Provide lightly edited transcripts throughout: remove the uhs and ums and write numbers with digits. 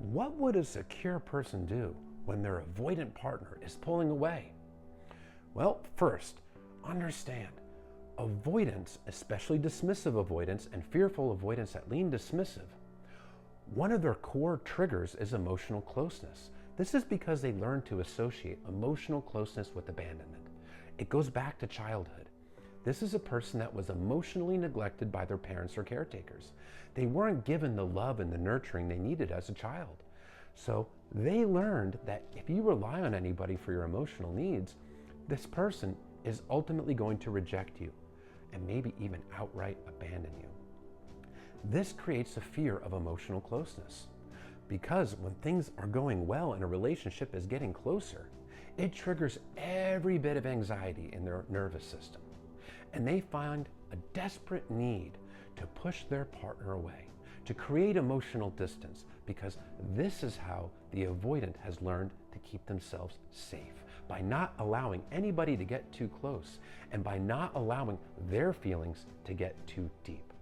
What would a secure person do when their avoidant partner is pulling away? Well, first, understand avoidance, especially dismissive avoidance and fearful avoidance that lean dismissive, one of their core triggers is emotional closeness. This is because they learn to associate emotional closeness with abandonment. It goes back to childhood. This is a person that was emotionally neglected by their parents or caretakers. They weren't given the love and the nurturing they needed as a child. So they learned that if you rely on anybody for your emotional needs, this person is ultimately going to reject you and maybe even outright abandon you. This creates a fear of emotional closeness because when things are going well and a relationship is getting closer, it triggers every bit of anxiety in their nervous system. And they find a desperate need to push their partner away, to create emotional distance, because this is how the avoidant has learned to keep themselves safe, by not allowing anybody to get too close and by not allowing their feelings to get too deep.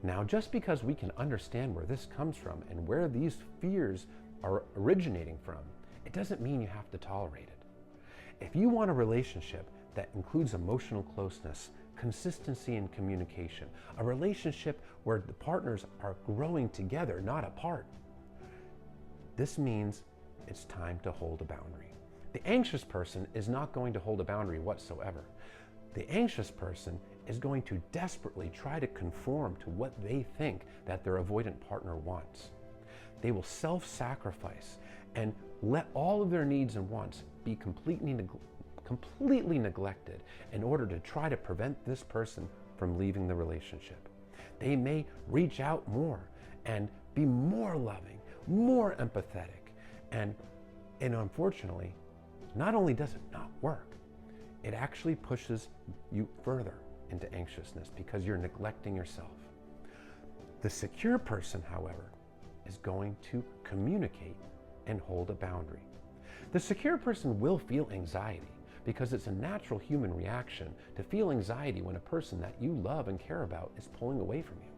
Now, just because we can understand where this comes from and where these fears are originating from, it doesn't mean you have to tolerate it. If you want a relationship that includes emotional closeness, consistency in communication, a relationship where the partners are growing together, not apart, this means it's time to hold a boundary. The anxious person is not going to hold a boundary whatsoever. The anxious person is going to desperately try to conform to what they think that their avoidant partner wants. They will self-sacrifice and let all of their needs and wants be completely neglected in order to try to prevent this person from leaving the relationship. They may reach out more and be more loving, more empathetic, and unfortunately, not only does it not work, it actually pushes you further into anxiousness because you're neglecting yourself. The secure person, however, is going to communicate and hold a boundary. The secure person will feel anxiety because it's a natural human reaction to feel anxiety when a person that you love and care about is pulling away from you.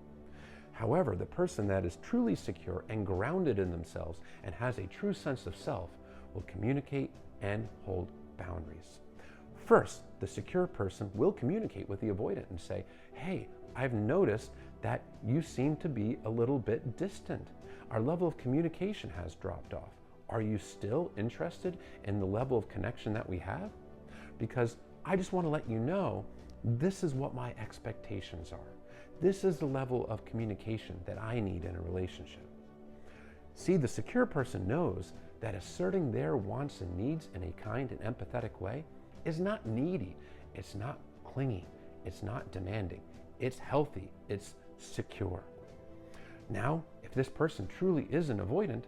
However, the person that is truly secure and grounded in themselves and has a true sense of self will communicate and hold boundaries. First, the secure person will communicate with the avoidant and say, hey, I've noticed that you seem to be a little bit distant. Our level of communication has dropped off. Are you still interested in the level of connection that we have? Because I just want to let you know, this is what my expectations are. This is the level of communication that I need in a relationship. See, the secure person knows that asserting their wants and needs in a kind and empathetic way is not needy, it's not clingy, it's not demanding, it's healthy, it's secure. Now, if this person truly is an avoidant,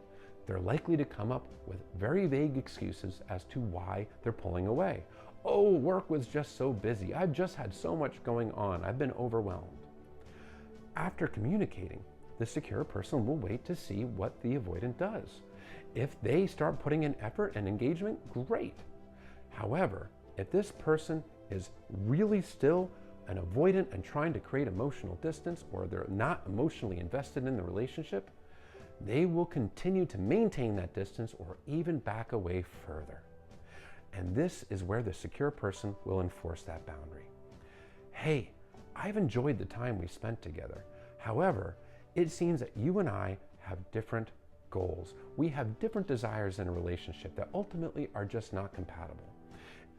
they're likely to come up with very vague excuses as to why they're pulling away. Oh, work was just so busy. I've just had so much going on. I've been overwhelmed. After communicating, the secure person will wait to see what the avoidant does. If they start putting in effort and engagement, great. However, if this person is really still an avoidant and trying to create emotional distance, or they're not emotionally invested in the relationship, they will continue to maintain that distance or even back away further. And this is where the secure person will enforce that boundary. Hey, I've enjoyed the time we spent together. However, it seems that you and I have different goals. We have different desires in a relationship that ultimately are just not compatible.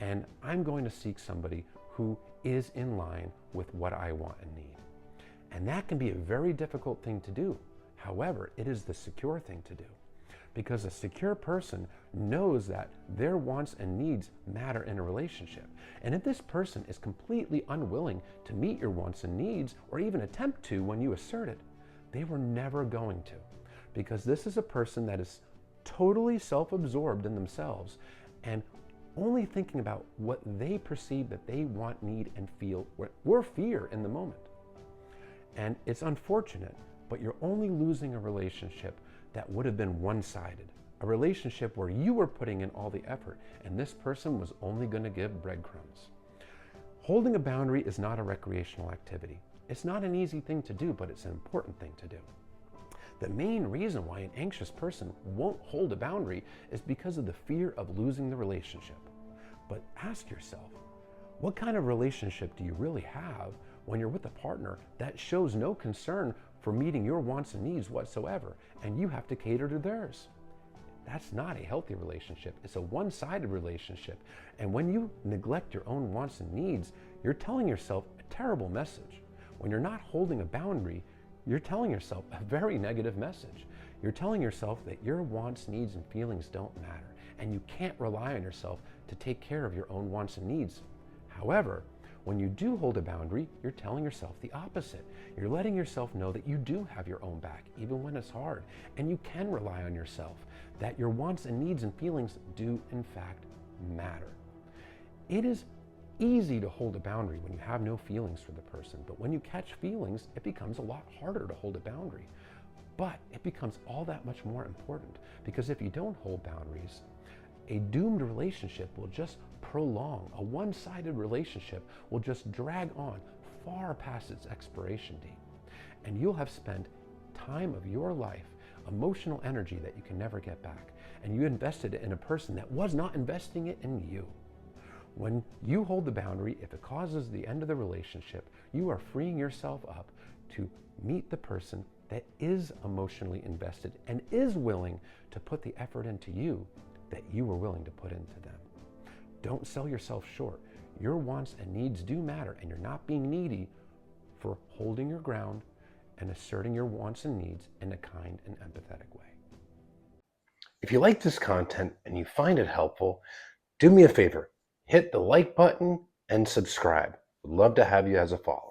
And I'm going to seek somebody who is in line with what I want and need. And that can be a very difficult thing to do. However, it is the secure thing to do, because a secure person knows that their wants and needs matter in a relationship. And if this person is completely unwilling to meet your wants and needs, or even attempt to when you assert it, they were never going to, because this is a person that is totally self-absorbed in themselves and only thinking about what they perceive that they want, need, and feel, or fear in the moment. And it's unfortunate, but you're only losing a relationship that would have been one-sided, a relationship where you were putting in all the effort and this person was only going to give breadcrumbs. Holding a boundary is not a recreational activity. It's not an easy thing to do, but it's an important thing to do. The main reason why an anxious person won't hold a boundary is because of the fear of losing the relationship. But ask yourself, what kind of relationship do you really have when you're with a partner that shows no concern for meeting your wants and needs whatsoever, and you have to cater to theirs? That's not a healthy relationship. It's a one-sided relationship. And when you neglect your own wants and needs, you're telling yourself a terrible message. When you're not holding a boundary, you're telling yourself a very negative message. You're telling yourself that your wants, needs, and feelings don't matter, and you can't rely on yourself to take care of your own wants and needs. However, when you do hold a boundary, you're telling yourself the opposite. You're letting yourself know that you do have your own back, even when it's hard, and you can rely on yourself, that your wants and needs and feelings do, in fact, matter. It is easy to hold a boundary when you have no feelings for the person, but when you catch feelings, it becomes a lot harder to hold a boundary. But it becomes all that much more important, because if you don't hold boundaries, a doomed relationship will just prolong. A one-sided relationship will just drag on far past its expiration date. And you'll have spent time of your life, emotional energy that you can never get back, and you invested it in a person that was not investing it in you. When you hold the boundary, if it causes the end of the relationship, you are freeing yourself up to meet the person that is emotionally invested and is willing to put the effort into you that you were willing to put into them. Don't sell yourself short. Your wants and needs do matter, and you're not being needy for holding your ground and asserting your wants and needs in a kind and empathetic way. If you like this content and you find it helpful, do me a favor, hit the like button and subscribe. Would love to have you as a follower.